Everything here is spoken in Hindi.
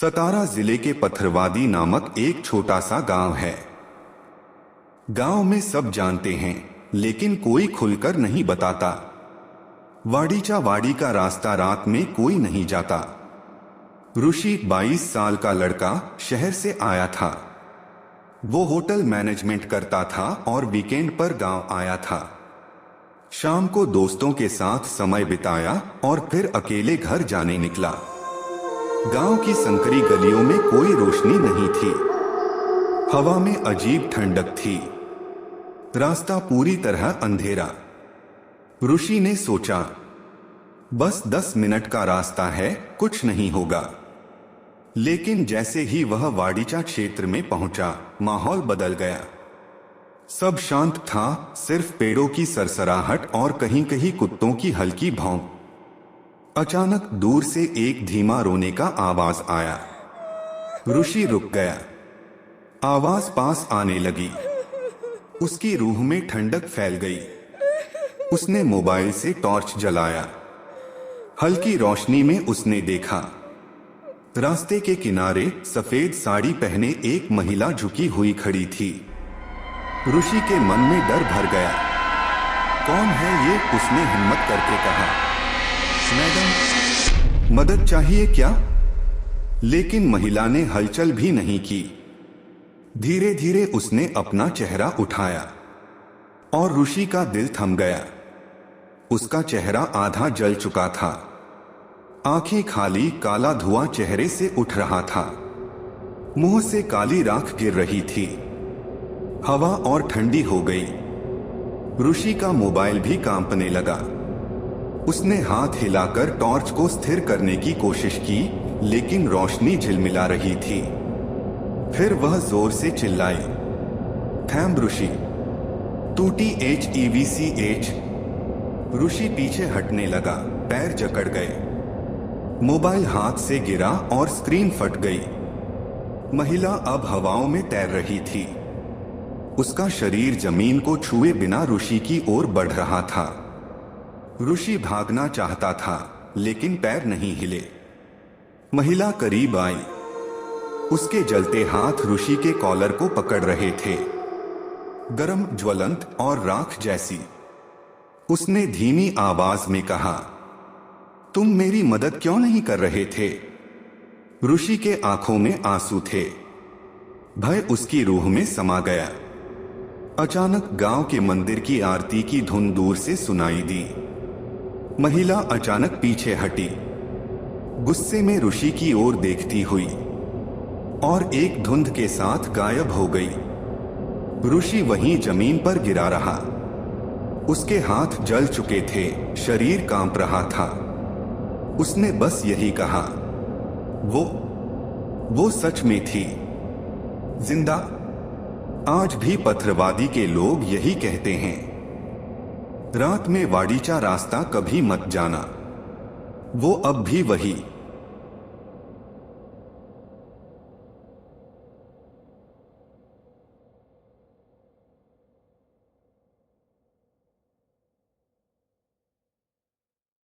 सतारा जिले के पत्थरवादी नामक एक छोटा सा गांव है। गांव में सब जानते हैं, लेकिन कोई खुलकर नहीं बताता। वाड़ीचा वाड़ी का रास्ता रात में कोई नहीं जाता। ऋषि 22 साल का लड़का शहर से आया था। वो होटल मैनेजमेंट करता था और वीकेंड पर गांव आया था। शाम को दोस्तों के साथ समय बिताया और फिर अकेले घर जाने निकला। गांव की संकरी गलियों में कोई रोशनी नहीं थी। हवा में अजीब ठंडक थी। रास्ता पूरी तरह अंधेरा। ऋषि ने सोचा, बस 10 मिनट का रास्ता है, कुछ नहीं होगा। लेकिन जैसे ही वह वाड़ीचा क्षेत्र में पहुंचा, माहौल बदल गया। सब शांत था, सिर्फ पेड़ों की सरसराहट और कहीं कहीं कुत्तों की हल्की भौंक। अचानक दूर से एक धीमा रोने का आवाज आया। ऋषि रुक गया। आवाज पास आने लगी। उसकी रूह में ठंडक फैल गई। उसने मोबाइल से टॉर्च जलाया। हल्की रोशनी में उसने देखा, रास्ते के किनारे सफेद साड़ी पहने एक महिला झुकी हुई खड़ी थी। ऋषि के मन में डर भर गया। कौन है ये? उसने हिम्मत करके कहा, मैडम, मदद चाहिए क्या? लेकिन महिला ने हलचल भी नहीं की। धीरे धीरे उसने अपना चेहरा उठाया और ऋषि का दिल थम गया। उसका चेहरा आधा जल चुका था। आंखें खाली, काला धुआं चेहरे से उठ रहा था। मुंह से काली राख गिर रही थी। हवा और ठंडी हो गई। ऋषि का मोबाइल भी कांपने लगा। उसने हाथ हिलाकर टॉर्च को स्थिर करने की कोशिश की, लेकिन रोशनी झिलमिला रही थी। फिर वह जोर से चिल्लाई, थैम ऋषि, टूटी HEVCH। ऋषि पीछे हटने लगा, पैर जकड़ गए। मोबाइल हाथ से गिरा और स्क्रीन फट गई। महिला अब हवाओं में तैर रही थी। उसका शरीर जमीन को छुए बिना ऋषि की ओर बढ़ रहा था। ऋषि भागना चाहता था, लेकिन पैर नहीं हिले। महिला करीब आई। उसके जलते हाथ ऋषि के कॉलर को पकड़ रहे थे, गरम, ज्वलंत और राख जैसी। उसने धीमी आवाज में कहा, तुम मेरी मदद क्यों नहीं कर रहे थे? ऋषि के आंखों में आंसू थे। भय उसकी रूह में समा गया। अचानक गांव के मंदिर की आरती की धुन दूर से सुनाई दी। महिला अचानक पीछे हटी, गुस्से में ऋषि की ओर देखती हुई, और एक धुंध के साथ गायब हो गई। ऋषि वहीं जमीन पर गिरा रहा। उसके हाथ जल चुके थे, शरीर कांप रहा था। उसने बस यही कहा, वो सच में थी, जिंदा। आज भी पत्थरवादी के लोग यही कहते हैं, रात में वाड़ीचा रास्ता कभी मत जाना। वो अब भी वही